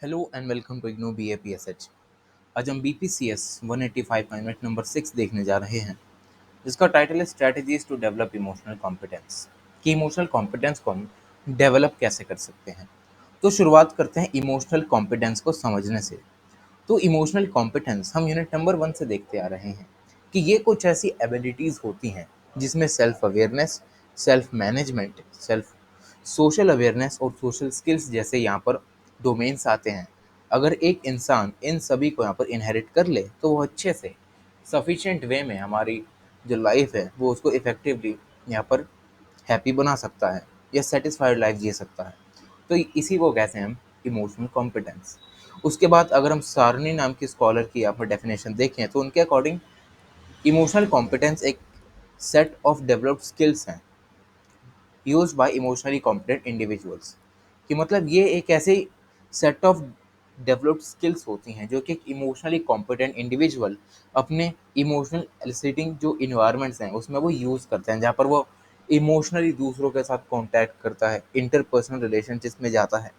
Hello and welcome to IGNOU BAPSH। आज हम BPCS 185 का यूनिट नंबर 6 देखने जा रहे हैं, जिसका टाइटल है strategies to develop emotional competence. कि इमोशनल कॉम्पिटेंस को हम डेवलप कैसे कर सकते हैं। तो शुरुआत करते हैं इमोशनल कॉम्पिटेंस को समझने से। तो इमोशनल कॉम्पिटेंस हम यूनिट नंबर 1 से देखते आ रहे हैं कि ये कुछ ऐसी एबिलिटीज़ होती हैं जिसमें self awareness, self management, self social awareness और सोशल स्किल्स जैसे यहाँ पर डोमेन्स आते हैं। अगर एक इंसान इन सभी को यहाँ पर इनहेरिट कर ले तो वो अच्छे से सफिशिएंट वे में हमारी जो लाइफ है वो उसको इफ़ेक्टिवली यहाँ पर हैप्पी बना सकता है या सेटिस्फाइड लाइफ जी सकता है। तो इसी को कहते हैं हम इमोशनल कॉम्पिटेंस। उसके बाद अगर हम सारनी नाम की स्कॉलर की यहाँ पर डेफिनेशन देखें तो उनके अकॉर्डिंग इमोशनल कॉम्पिटेंस एक सेट ऑफ डेवलप्ड स्किल्स हैं used by emotionally competent individuals. कि मतलब ये एक ऐसे सेट ऑफ डेवलप्ड स्किल्स होती हैं जो कि एक इमोशनली कॉम्पिटेंट इंडिविजुअल अपने इमोशनल एलिसिटिंग जो इन्वायरमेंट्स हैं उसमें वो यूज़ करते हैं, जहाँ पर वो इमोशनली दूसरों के साथ कॉन्टैक्ट करता है, इंटरपर्सनल रिलेशनशिप्स में जाता है।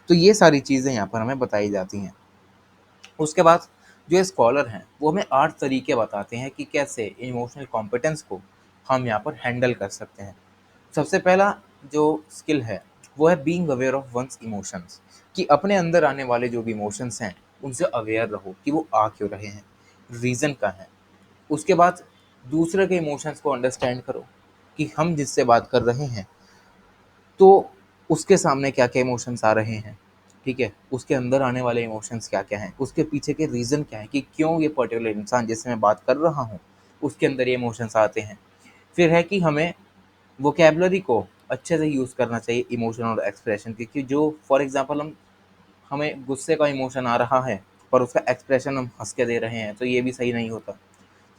तो ये सारी चीज़ें यहाँ पर हमें बताई जाती हैं। उसके बाद जो स्कॉलर हैं वो हमें 8 तरीके बताते हैं कि कैसे इमोशनल कॉम्पिटेंस को हम यहाँ पर हैंडल कर सकते हैं। सबसे पहला जो स्किल है वो है being aware of one's emotions. कि अपने अंदर आने वाले जो भी इमोशंस हैं उनसे अवेयर रहो कि वो आ क्यों रहे हैं, रीज़न क्या है। उसके बाद दूसरे के इमोशंस को अंडरस्टैंड करो कि हम जिससे बात कर रहे हैं तो उसके सामने क्या-क्या इमोशंस आ रहे हैं, ठीक है? उसके अंदर आने वाले इमोशंस क्या-क्या हैं, उसके पीछे के रीज़न क्या है कि क्यों ये पर्टिकुलर इंसान जिससे मैं बात कर रहा हूँ, उसके अंदर ये इमोशंस आते हैं। फिर है कि हमें वोकैब्युलरी को अच्छे से यूज़ करना चाहिए इमोशन और एक्सप्रेशन की, कि जो फॉर एग्ज़ाम्पल हमें गुस्से का इमोशन आ रहा है, पर उसका एक्सप्रेशन हम हँस के दे रहे हैं, तो ये भी सही नहीं होता।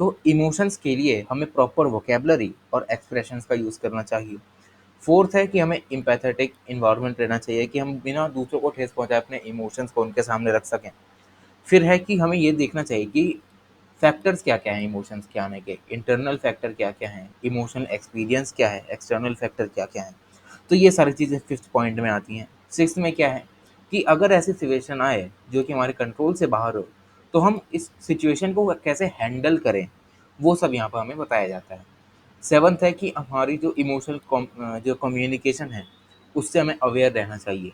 तो इमोशंस के लिए हमें प्रॉपर वोकैब्युलरी और एक्सप्रेशंस का यूज़ करना चाहिए। फोर्थ है कि हमें एम्पैथेटिक एनवायरनमेंट रहना चाहिए कि हम बिना दूसरों को ठेस पहुंचाए अपने इमोशंस को उनके सामने रख सकें। फिर है कि हमें ये देखना चाहिए कि फैक्टर्स क्या-क्या हैं इमोशंस के आने के, इंटरनल फैक्टर क्या-क्या हैं, इमोशनल एक्सपीरियंस क्या है, एक्सटर्नल फैक्टर क्या-क्या हैं। तो ये सारी चीज़ें 5th पॉइंट में आती हैं। 6th में क्या है कि अगर ऐसी सिचुएशन आए जो कि हमारे कंट्रोल से बाहर हो, तो हम इस सिचुएशन को कैसे हैंडल करें, वो सब यहाँ पर हमें बताया जाता है। 7th है कि हमारी जो इमोशनल जो कम्युनिकेशन है, उससे हमें अवेयर रहना चाहिए।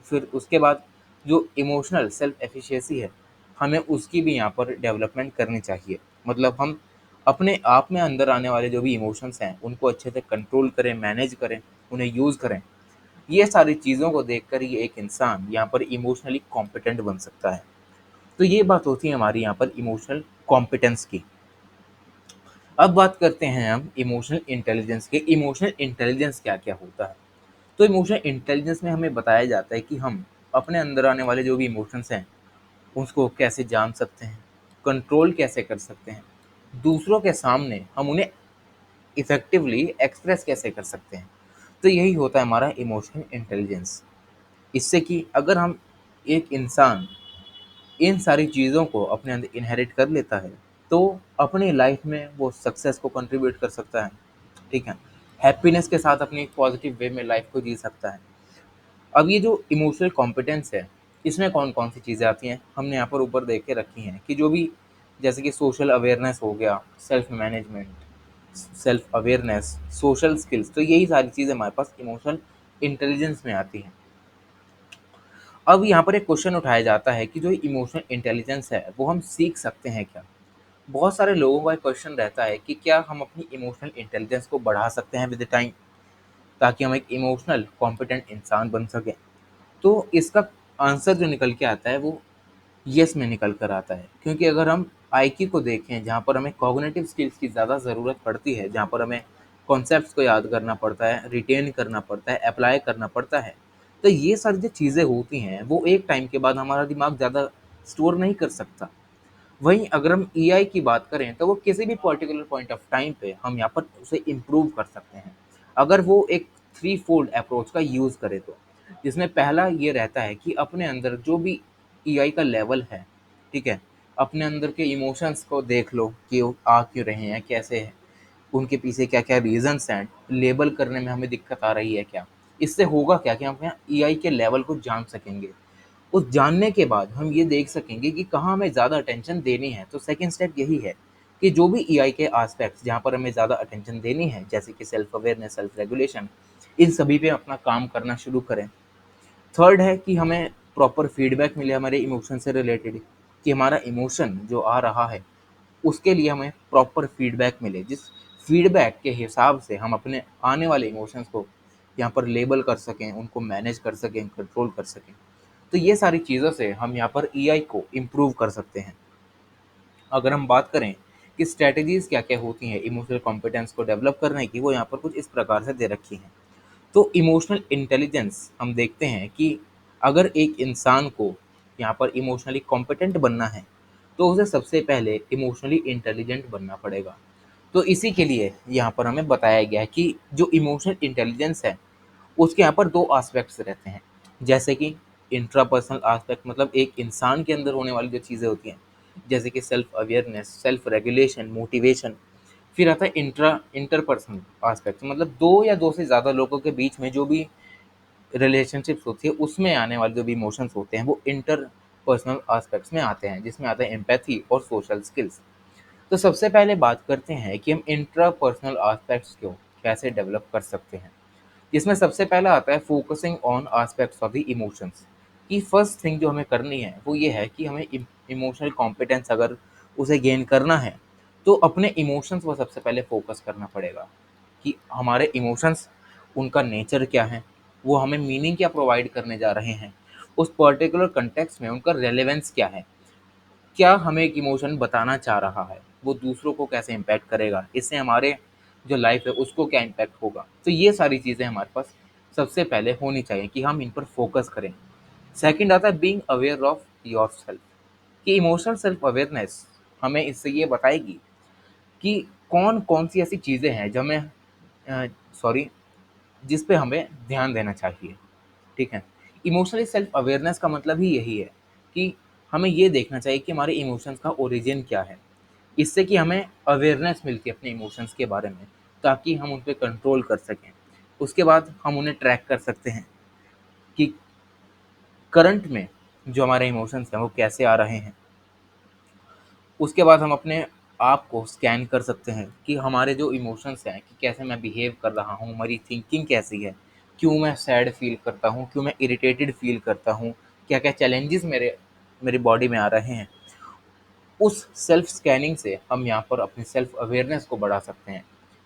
फिर उसके बाद जो इमोशनल सेल्फ एफिशिएंसी है, हमें उसकी भी यहाँ पर डेवलपमेंट करनी चाहिए। मतलब हम अपने आप में अंदर आने वाले जो भी इमोशंस हैं, उनको अच्छे से कंट्रोल करें, मैनेज करें, उन्हें यूज़ करें। ये सारी चीज़ों को देखकर ही एक इंसान यहाँ पर इमोशनली कॉम्पिटेंट बन सकता है। तो ये बात होती है हमारी यहाँ पर इमोशनल कॉम्पिटेंस की। अब बात करते हैं हम इमोशनल इंटेलिजेंस के। इमोशनल इंटेलिजेंस क्या-क्या होता है? तो इमोशनल इंटेलिजेंस में हमें बताया जाता है कि हम अपने अंदर आने वाले जो भी इमोशंस हैं, उसको कैसे जान सकते हैं, कंट्रोल कैसे कर सकते हैं, दूसरों के सामने हम उन्हें इफ़ेक्टिवली एक्सप्रेस कैसे कर सकते हैं। तो यही होता है हमारा इमोशनल इंटेलिजेंस। इससे कि अगर हम एक इंसान इन सारी चीज़ों को अपने अंदर इनहेरिट कर लेता है, तो अपनी लाइफ में वो सक्सेस को कंट्रीब्यूट कर सकता है, ठीक है? हैप्पीनेस के साथ अपनी एक पॉजिटिव वे में लाइफ को जी सकता है। अब ये जो इमोशनल कॉम्पिटेंस है, इसमें कौन-कौन सी चीज़ें आती हैं, हमने यहाँ पर ऊपर देख के रखी हैं कि जो भी जैसे कि सोशल अवेयरनेस हो गया, self management, self awareness, social skills, तो यही सारी चीज़ें हमारे पास इमोशनल इंटेलिजेंस में आती हैं। अब यहाँ पर एक क्वेश्चन उठाया जाता है कि जो इमोशनल इंटेलिजेंस है, वो हम सीख सकते हैं क्या? बहुत सारे लोगों का एक क्वेश्चन रहता है कि क्या हम अपनी इमोशनल इंटेलिजेंस को बढ़ा सकते हैं विद टाइम, ताकि हम एक इमोशनल कॉम्पिटेंट इंसान बन सकें? तो इसका आंसर जो निकल के आता है वो येस में निकल कर आता है, क्योंकि अगर हम आईक्यू को देखें जहाँ पर हमें कॉग्निटिव स्किल्स की ज़्यादा ज़रूरत पड़ती है, जहाँ पर हमें कॉन्सेप्ट्स को याद करना पड़ता है, रिटेन करना पड़ता है, अप्लाई करना पड़ता है, तो ये सारी जो चीज़ें होती हैं वो एक टाइम के बाद हमारा दिमाग ज़्यादा स्टोर नहीं कर सकता। वहीं अगर हम एआई की बात करें तो वो किसी भी पर्टिकुलर पॉइंट ऑफ टाइम पे हम यहाँ पर उसे इम्प्रूव कर सकते हैं, अगर वो एक थ्री फोल्ड अप्रोच का यूज़ करे तो। जिसमें पहला ये रहता है कि अपने अंदर जो भी एआई का लेवल है, ठीक है, अपने अंदर के इमोशंस को देख लो कि वो आ क्यों रहे हैं, कैसे हैं, उनके पीछे क्या-क्या रीज़न्स हैं, लेबल करने में हमें दिक्कत आ रही है क्या? इससे होगा क्या कि हम यहाँ एआई के लेवल को जान सकेंगे। उस जानने के बाद हम ये देख सकेंगे कि कहाँ हमें ज़्यादा अटेंशन देनी है। तो सेकंड स्टेप यही है कि जो भी ईआई के एस्पेक्ट्स जहाँ पर हमें ज़्यादा अटेंशन देनी है, जैसे कि सेल्फ अवेयरनेस, सेल्फ रेगुलेशन, इन सभी पे अपना काम करना शुरू करें। थर्ड है कि हमें प्रॉपर फीडबैक मिले हमारे इमोशन से रिलेटेड, कि हमारा इमोशन जो आ रहा है उसके लिए हमें प्रॉपर फीडबैक मिले, जिस फीडबैक के हिसाब से हम अपने आने वाले इमोशंस को यहाँ पर लेबल कर सकें, उनको मैनेज कर सकें, कंट्रोल कर सकें। तो ये सारी चीज़ों से हम यहाँ पर ईआई को इम्प्रूव कर सकते हैं। अगर हम बात करें कि स्ट्रैटेजीज क्या क्या होती हैं इमोशनल कॉम्पिटेंस को डेवलप करने की, वो यहाँ पर कुछ इस प्रकार से दे रखी हैं। तो इमोशनल इंटेलिजेंस हम देखते हैं कि अगर एक इंसान को यहाँ पर इमोशनली कॉम्पिटेंट बनना है तो उसे सबसे पहले इमोशनली इंटेलिजेंट बनना पड़ेगा। तो इसी के लिए यहाँ पर हमें बताया गया है कि जो इमोशनल इंटेलिजेंस है उसके यहाँ पर दो एस्पेक्ट्स रहते हैं, जैसे कि इंट्रापर्सनल एस्पेक्ट, मतलब एक इंसान के अंदर होने वाली जो चीज़ें होती हैं, जैसे कि self awareness, self regulation, motivation. फिर आता है इंटरपर्सनल एस्पेक्ट, मतलब दो या दो से ज़्यादा लोगों के बीच में जो भी रिलेशनशिप्स होती है उसमें आने वाले जो भी इमोशंस होते हैं वो इंटर पर्सनल एस्पेक्ट्स में आते हैं, जिसमें आता है एम्पैथी और सोशल स्किल्स। तो सबसे पहले बात करते हैं कि हम इंट्रापर्सनल एस्पेक्ट्स को कैसे डेवलप कर सकते हैं। इसमें सबसे पहला आता है focusing on aspects of the emotions. की फर्स्ट थिंग जो हमें करनी है वो ये है कि हमें इमोशनल कॉम्पिटेंस अगर उसे गेन करना है तो अपने इमोशंस पर सबसे पहले फोकस करना पड़ेगा, कि हमारे इमोशंस, उनका नेचर क्या है, वो हमें मीनिंग क्या प्रोवाइड करने जा रहे हैं, उस पर्टिकुलर कंटेक्स्ट में उनका रेलेवेंस क्या है, क्या हमें एक इमोशन बताना चाह रहा है, वो दूसरों को कैसे इम्पैक्ट करेगा, इससे हमारे जो लाइफ है उसको क्या इम्पैक्ट होगा। तो ये सारी चीज़ें हमारे पास सबसे पहले होनी चाहिए कि हम इन पर फोकस करें। सेकंड आता है being aware of your self, कि इमोशनल सेल्फ अवेयरनेस हमें इससे ये बताएगी कि कौन कौन सी ऐसी चीज़ें हैं जो हमें सॉरी जिस पे हमें ध्यान देना चाहिए। ठीक है। इमोशनली सेल्फ अवेयरनेस का मतलब ही यही है कि हमें ये देखना चाहिए कि हमारे इमोशंस का ओरिजिन क्या है, इससे कि हमें अवेयरनेस मिलती है अपने इमोशंस के बारे में, ताकि हम उन पे कंट्रोल कर सकें। उसके बाद हम उन्हें ट्रैक कर सकते हैं कि करंट में जो हमारे इमोशंस हैं वो कैसे आ रहे हैं। उसके बाद हम अपने आप को स्कैन कर सकते हैं कि हमारे जो इमोशंस हैं, कि कैसे मैं बिहेव कर रहा हूँ, हमारी थिंकिंग कैसी है, क्यों मैं सैड फील करता हूँ, क्यों मैं इरिटेटेड फील करता हूँ, क्या क्या चैलेंजेस मेरी बॉडी में आ रहे हैं। उस सेल्फ स्कैनिंग से हम यहाँ पर अपनी सेल्फ अवेयरनेस को बढ़ा सकते हैं,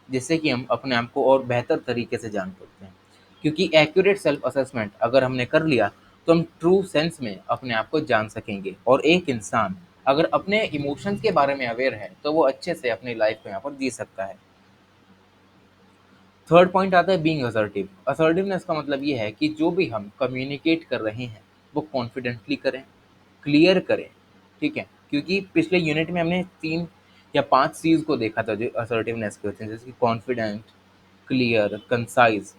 जिससे कि हम अपने आप को और बेहतर तरीके से जान सकते हैं। क्योंकि एक्यूरेट सेल्फ असेसमेंट अगर हमने कर लिया तो हम ट्रू सेंस में अपने आप को जान सकेंगे, और एक इंसान अगर अपने इमोशंस के बारे में अवेयर है तो वो अच्छे से अपनी लाइफ को यहाँ पर जी सकता है। थर्ड पॉइंट आता है बीइंग असर्टिव। असर्टिवनेस का मतलब ये है कि जो भी हम कम्युनिकेट कर रहे हैं वो कॉन्फिडेंटली करें, क्लियर करें। ठीक है, क्योंकि पिछले यूनिट में हमने 3 या 5 चीज़ को देखा था जो असर्टिवनेस के होते हैं, जैसे कि कॉन्फिडेंट, क्लियर, कंसाइज़।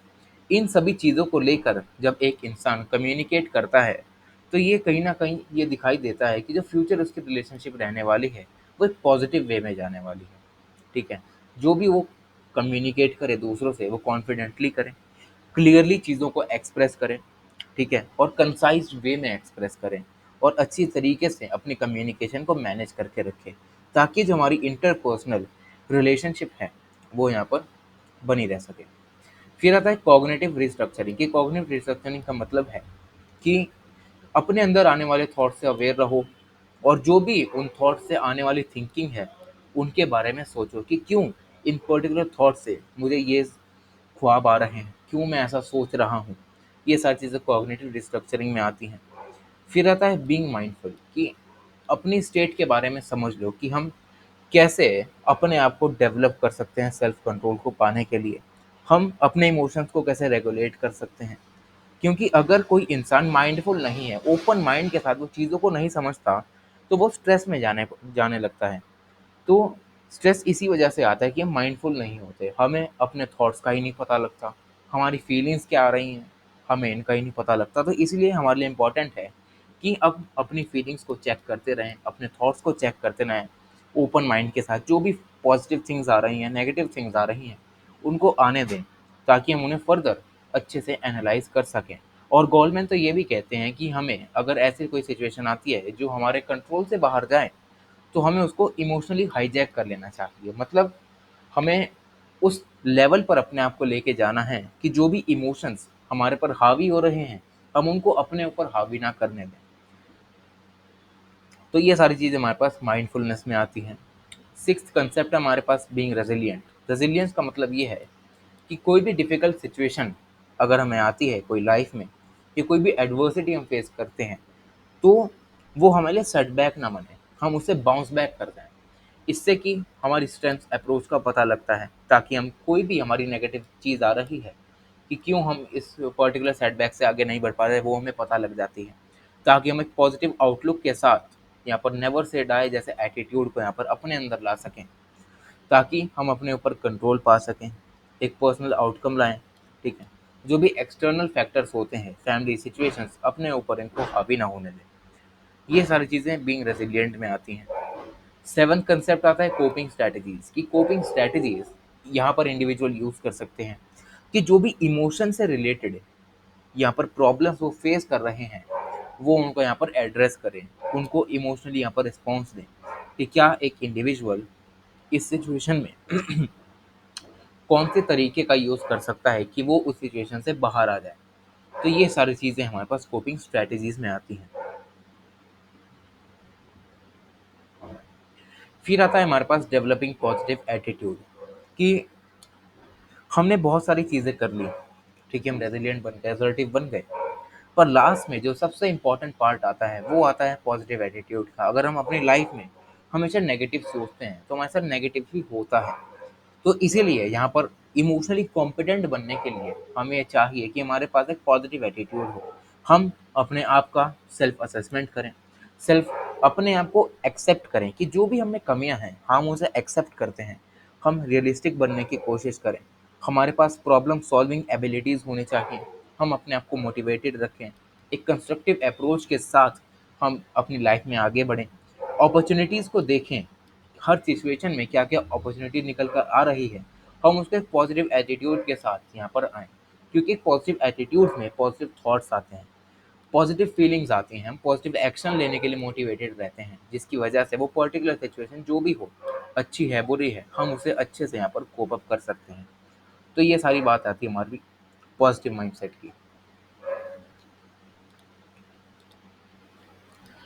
इन सभी चीज़ों को लेकर जब एक इंसान कम्युनिकेट करता है तो ये कहीं न कहीं ये दिखाई देता है कि जो फ्यूचर उसकी रिलेशनशिप रहने वाली है वो एक पॉजिटिव वे में जाने वाली है। ठीक है? जो भी वो कम्युनिकेट करे दूसरों से वो कॉन्फिडेंटली करें, क्लियरली चीज़ों को एक्सप्रेस करें, ठीक है? और कंसाइज़ वे में एक्सप्रेस करें, और अच्छी तरीके से अपनी कम्युनिकेशन को मैनेज करके रखें, ताकि जो हमारी इंटरपर्सनल रिलेशनशिप है वो यहाँ पर बनी रह सके। फिर आता है कॉग्निटिव रिस्ट्रक्चरिंग, कि कॉग्निटिव रिस्ट्रक्चरिंग का मतलब है कि अपने अंदर आने वाले थॉट से अवेयर रहो, और जो भी उन थॉट से आने वाली थिंकिंग है उनके बारे में सोचो कि क्यों इन पर्टिकुलर थॉट से मुझे ये ख्वाब आ रहे हैं, क्यों मैं ऐसा सोच रहा हूँ। ये सारी चीज़ें कॉग्निटिव रिस्ट्रक्चरिंग में आती हैं। फिर आता है बीइंग माइंडफुल, कि अपनी स्टेट के बारे में समझ लो कि हम कैसे अपने आप को डेवलप कर सकते हैं सेल्फ कंट्रोल को पाने के लिए, हम अपने इमोशंस को कैसे रेगुलेट कर सकते हैं। क्योंकि अगर कोई इंसान माइंडफुल नहीं है, ओपन माइंड के साथ वो चीज़ों को नहीं समझता, तो वो स्ट्रेस में जाने जाने लगता है। तो स्ट्रेस इसी वजह से आता है कि हम माइंडफुल नहीं होते, हमें अपने थॉट्स का ही नहीं पता लगता, हमारी फीलिंग्स क्या आ रही हैं हमें इनका ही नहीं पता लगता। तो इसलिए हमारे लिए इम्पोर्टेंट है कि अब अपनी फीलिंग्स को चेक करते रहें, अपने थॉट्स को चेक करते रहें ओपन माइंड के साथ। जो भी पॉजिटिव थिंग्स आ रही हैं, नेगेटिव थिंग्स आ रही हैं, उनको आने दें, ताकि हम उन्हें फर्दर अच्छे से एनालाइज कर सकें और गोलमैन तो ये भी कहते हैं कि हमें अगर ऐसी कोई सिचुएशन आती है जो हमारे कंट्रोल से बाहर जाए, तो हमें उसको इमोशनली हाईजैक कर लेना चाहिए। मतलब हमें उस लेवल पर अपने आप को लेके जाना है कि जो भी इमोशंस हमारे पर हावी हो रहे हैं, हम उनको अपने ऊपर हावी ना करने दें। तो ये सारी चीज़ें हमारे पास माइंडफुलनेस में आती हैं। सिक्स्थ कंसेप्ट है हमारे पास बीइंग रेजिलिएंट। रेजिलियंस का मतलब ये है कि कोई भी डिफ़िकल्ट सिचुएशन अगर हमें आती है कोई लाइफ में, या कोई भी एडवर्सिटी हम फेस करते हैं, तो वो हमारे लिए सेटबैक ना बने, हम उससे बाउंस बैक कर जाएँ। इससे कि हमारी स्ट्रेंथ अप्रोच का पता लगता है, ताकि हम कोई भी हमारी नेगेटिव चीज़ आ रही है कि क्यों हम इस पर्टिकुलर सेटबैक से आगे नहीं बढ़ पा रहे, वो हमें पता लग जाती है। ताकि हम एक पॉजिटिव आउटलुक के साथ यहाँ पर नेवर से डाई जैसे एटीट्यूड को यहाँ पर अपने अंदर ला सकें, ताकि हम अपने ऊपर कंट्रोल पा सकें, एक पर्सनल आउटकम लाएँ, ठीक है? जो भी एक्सटर्नल फैक्टर्स होते हैं, फैमिली सिचुएशंस, अपने ऊपर इनको हावी ना होने दें। ये सारी चीज़ें बीइंग रेज़िलिएंट में आती हैं। सेवंथ कंसेप्ट आता है कोपिंग स्ट्रैटेजीज़, कि कोपिंग स्ट्रैटेजीज़ यहाँ पर इंडिविजुअल यूज़ कर सकते हैं कि जो भी इमोशन से रिलेटेड यहाँ पर प्रॉब्लम्स वो फेस कर रहे हैं, वो उनको यहाँ पर एड्रेस करें, उनको इमोशनली यहाँ पर रिस्पॉन्स दें कि क्या एक इंडिविजुअल इस सिचुएशन में कौन से तरीके का यूज़ कर सकता है कि वो उस सिचुएशन से बाहर आ जाए। तो ये सारी चीज़ें हमारे पास कोपिंग स्ट्रैटेजीज़ में आती हैं। फिर आता है हमारे पास डेवलपिंग पॉजिटिव एटीट्यूड, कि हमने बहुत सारी चीज़ें कर ली, ठीक है, हम रेजिलिएंट बन गए, असर्टिव बन गए, पर लास्ट में जो सबसे इम्पोर्टेंट पार्ट आता है वो आता है पॉजिटिव एटीट्यूड का। अगर हम अपनी लाइफ में हमेशा नेगेटिव सोचते हैं तो हमारे साथ नेगेटिव ही होता है। तो इसीलिए यहाँ पर इमोशनली कॉम्पिटेंट बनने के लिए हमें चाहिए कि हमारे पास एक पॉजिटिव एटीट्यूड हो। हम अपने आप का सेल्फ असेसमेंट करें, सेल्फ अपने आप को एक्सेप्ट करें कि जो भी हमें कमियां हैं हम उसे एक्सेप्ट करते हैं। हम रियलिस्टिक बनने की कोशिश करें, हमारे पास प्रॉब्लम सॉल्विंग एबिलिटीज़ होनी चाहिए, हम अपने आप को मोटिवेटेड रखें, एक कंस्ट्रक्टिव अप्रोच के साथ हम अपनी लाइफ में आगे बढ़ें, अपॉर्चुनिटीज़ को देखें, हर सिचुएशन में क्या क्या अपॉर्चुनिटी निकल कर आ रही है, हम उसके पॉजिटिव एटीट्यूड के साथ यहाँ पर आएँ। क्योंकि पॉजिटिव एटीट्यूड में पॉजिटिव थॉट्स आते हैं, पॉजिटिव फीलिंग्स आती हैं, हम पॉजिटिव एक्शन लेने के लिए मोटिवेटेड रहते हैं, जिसकी वजह से वो पर्टिकुलर सिचुएशन जो भी हो, अच्छी है बुरी है, हम उसे अच्छे से यहाँ पर कोप अप कर सकते हैं। तो ये सारी बात आती है हमारी पॉजिटिव माइंडसेट की।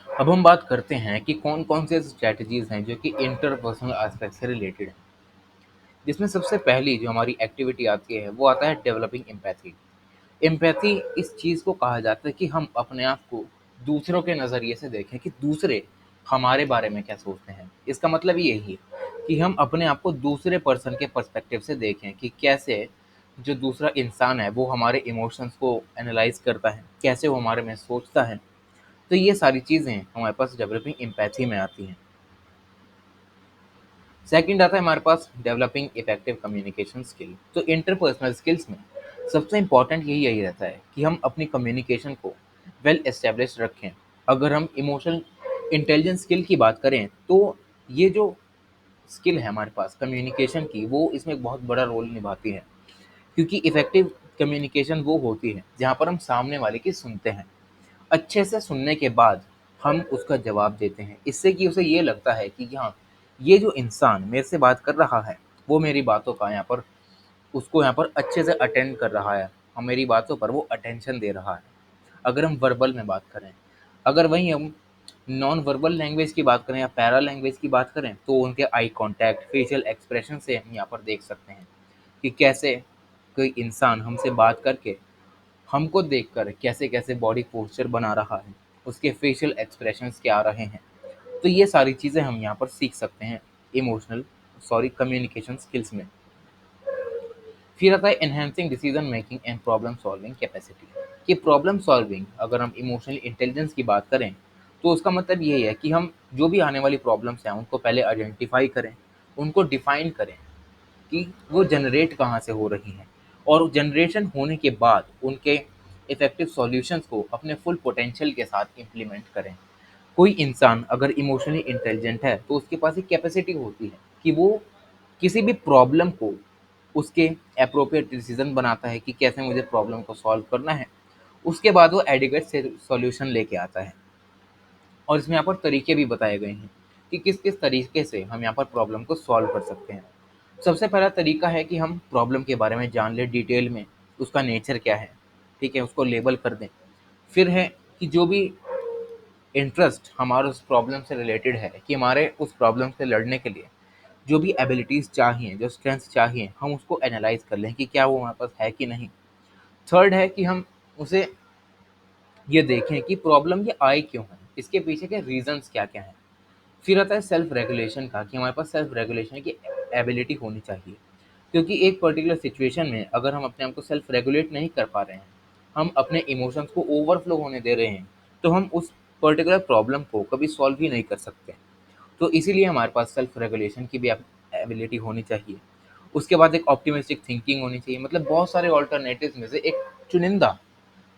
अब हम बात करते हैं कि कौन कौन से स्ट्रैटेजीज हैं जो कि इंटरपर्सनल एस्पेक्ट से रिलेटेड हैं, जिसमें सबसे पहली जो हमारी एक्टिविटी आती है वो आता है डेवलपिंग एम्पैथी। एम्पैथी इस चीज़ को कहा जाता है कि हम अपने आप को दूसरों के नज़रिए से देखें कि दूसरे हमारे बारे में क्या सोचते हैं। इसका मतलब यही है कि हम अपने आप को दूसरे पर्सन के पर्सपेक्टिव से देखें कि कैसे जो दूसरा इंसान है वो हमारे इमोशंस को एनालाइज करता है, कैसे वो हमारे में सोचता है। तो ये सारी चीज़ें हमारे पास डेवलपिंग एम्पैथी में आती हैं। सेकंड आता है हमारे पास डेवलपिंग इफेक्टिव कम्युनिकेशन स्किल। तो इंटरपर्सनल स्किल्स में सबसे इम्पॉर्टेंट यही रहता है कि हम अपनी कम्युनिकेशन को वेल एस्टेब्लिश रखें। अगर हम इमोशनल इंटेलिजेंस स्किल की बात करें तो ये जो स्किल है हमारे पास कम्युनिकेशन की, वो इसमें एक बहुत बड़ा रोल निभाती है। क्योंकि इफेक्टिव कम्युनिकेशन वो होती है जहाँ पर हम सामने वाले की सुनते हैं, अच्छे से सुनने के बाद हम उसका जवाब देते हैं, इससे कि उसे ये लगता है कि हाँ, ये जो इंसान मेरे से बात कर रहा है वो मेरी बातों का यहाँ पर उसको यहाँ पर अच्छे से अटेंड कर रहा है, और मेरी बातों पर वो अटेंशन दे रहा है। अगर हम वर्बल में बात करें, अगर वहीं हम नॉन वर्बल लैंग्वेज की बात करें या पैरा लैंग्वेज की बात करें, तो उनके आई कांटेक्ट, फेशियल एक्सप्रेशन से हम यहाँ पर देख सकते हैं कि कैसे कोई इंसान हमसे बात करके हमको देखकर कैसे-कैसे बॉडी पोस्चर बना रहा है, उसके फेशियल एक्सप्रेशंस क्या आ रहे हैं। तो ये सारी चीज़ें हम यहाँ पर सीख सकते हैं इमोशनल सॉरी कम्युनिकेशन स्किल्स में। फिर आता है enhancing decision making and problem solving capacity. कि प्रॉब्लम सॉल्विंग अगर हम इमोशनल इंटेलिजेंस की बात करें, तो उसका मतलब यही है कि हम जो भी आने वाली प्रॉब्लम्स हैं उनको पहले आइडेंटिफाई करें, उनको डिफाइन करें कि वो जनरेट कहाँ से हो रही हैं, और जनरेशन होने के बाद उनके इफ़ेक्टिव सॉल्यूशंस को अपने फुल पोटेंशियल के साथ इम्प्लीमेंट करें। कोई इंसान अगर इमोशनली इंटेलिजेंट है तो उसके पास एक कैपेसिटी होती है कि वो किसी भी प्रॉब्लम को उसके एप्रोप्रिएट डिसीजन बनाता है कि कैसे मुझे प्रॉब्लम को सॉल्व करना है, उसके बाद वो एडिक्वेट सॉल्यूशन लेके आता है। और इसमें यहाँ पर तरीके भी बताए गए हैं कि किस किस तरीके से हम यहाँ पर प्रॉब्लम को सॉल्व कर सकते हैं। सबसे पहला तरीका है कि हम प्रॉब्लम के बारे में जान लें डिटेल में, उसका नेचर क्या है, ठीक है, उसको लेबल कर दें। फिर है कि जो भी इंटरेस्ट हमारे उस प्रॉब्लम से रिलेटेड है, कि हमारे उस प्रॉब्लम से लड़ने के लिए जो भी एबिलिटीज़ चाहिए, जो स्ट्रेंथ्स चाहिए, हम उसको एनालाइज कर लें कि क्या वो हमारे पास है कि नहीं। थर्ड है कि हम उसे ये देखें कि प्रॉब्लम ये आई क्यों है, इसके पीछे के रीजंस क्या क्या हैं। फिर आता है सेल्फ रेगुलेशन का, कि हमारे पास सेल्फ रेगुलेशन की एबिलिटी होनी चाहिए, क्योंकि एक पर्टिकुलर सिचुएशन में अगर हम अपने आप को सेल्फ रेगुलेट नहीं कर पा रहे हैं, हम अपने इमोशंस को ओवरफ्लो होने दे रहे हैं, तो हम उस पर्टिकुलर प्रॉब्लम को कभी सॉल्व ही नहीं कर सकते। तो इसीलिए हमारे पास सेल्फ रेगुलेशन की भी एबिलिटी होनी चाहिए। उसके बाद एक ऑप्टिमिस्टिक थिंकिंग होनी चाहिए, मतलब बहुत सारे ऑल्टरनेटिव में से एक चुनिंदा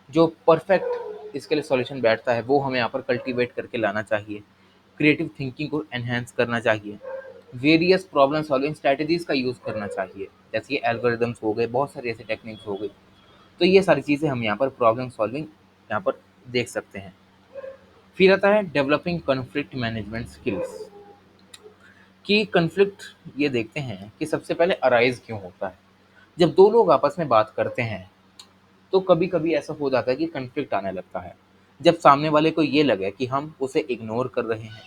जो परफेक्ट इसके लिए सॉल्यूशन बैठता है वो हमें यहाँ पर कल्टीवेट करके लाना चाहिए। क्रिएटिव थिंकिंग को एनहेंस करना चाहिए। वेरियस प्रॉब्लम सॉल्विंग स्ट्रैटेजीज का यूज़ करना चाहिए, जैसे ये एल्गोरिदम्स हो गए, बहुत सारी ऐसी टेक्निक्स हो गई। तो ये सारी चीज़ें हम यहाँ पर प्रॉब्लम सॉल्विंग यहाँ पर देख सकते हैं। फिर आता है डेवलपिंग कॉन्फ्लिक्ट मैनेजमेंट स्किल्स, कि कॉन्फ्लिक्ट ये देखते हैं कि सबसे पहले अराइज क्यों होता है। जब दो लोग आपस में बात करते हैं तो कभी-कभी ऐसा हो जाता है कि कॉन्फ्लिक्ट आने लगता है। जब सामने वाले को ये लगे कि हम उसे इग्नोर कर रहे हैं,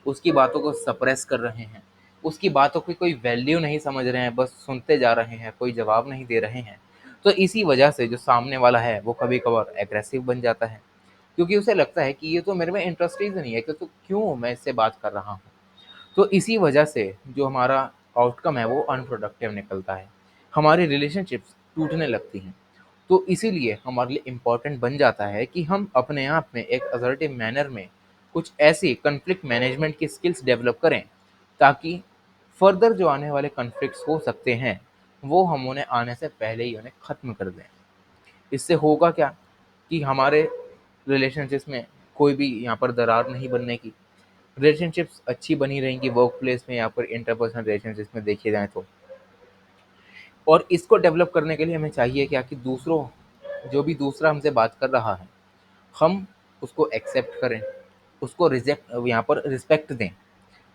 उसकी बातों को सप्रेस कर रहे हैं, उसकी बातों की कोई वैल्यू नहीं समझ रहे हैं, बस सुनते जा रहे हैं, कोई जवाब नहीं दे रहे हैं, तो इसी वजह से जो सामने वाला है वो कभी-कभार एग्रेसिव बन जाता है। क्योंकि उसे लगता है कि ये तो मेरे में इंटरेस्ट ही नहीं है, कि तो क्यों मैं इससे बात कर रहा हूँ। तो इसी वजह से जो हमारा आउटकम है वो अनप्रोडक्टिव निकलता है। हमारी रिलेशनशिप्स टूटने लगती हैं। तो इसीलिए हमारे लिए इम्पोर्टेंट बन जाता है कि हम अपने आप में एक असर्टिव मैनर में कुछ ऐसी कॉन्फ्लिक्ट मैनेजमेंट की स्किल्स डेवलप करें, ताकि फर्दर जो आने वाले कॉन्फ्लिक्ट्स हो सकते हैं वो हम उन्हें आने से पहले ही उन्हें ख़त्म कर दें। इससे होगा क्या कि हमारे रिलेशनशिप्स में कोई भी यहाँ पर दरार नहीं बनने की, रिलेशनशिप्स अच्छी बनी रहेंगी वर्क प्लेस में या फिर इंटरपर्सनल रिलेशनशिप्स में देखे जाएँ तो। और इसको डेवलप करने के लिए हमें चाहिए क्या कि दूसरों जो भी दूसरा हमसे बात कर रहा है, हम उसको एक्सेप्ट करें, उसको रिजेक्ट यहाँ पर रिस्पेक्ट दें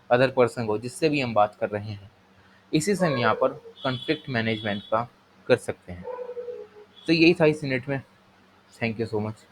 अदर पर्सन को जिससे भी हम बात कर रहे हैं। इसी से हम यहाँ पर कॉन्फ्लिक्ट मैनेजमेंट का कर सकते हैं। तो यही था इस यूनिट में। Thank you so much.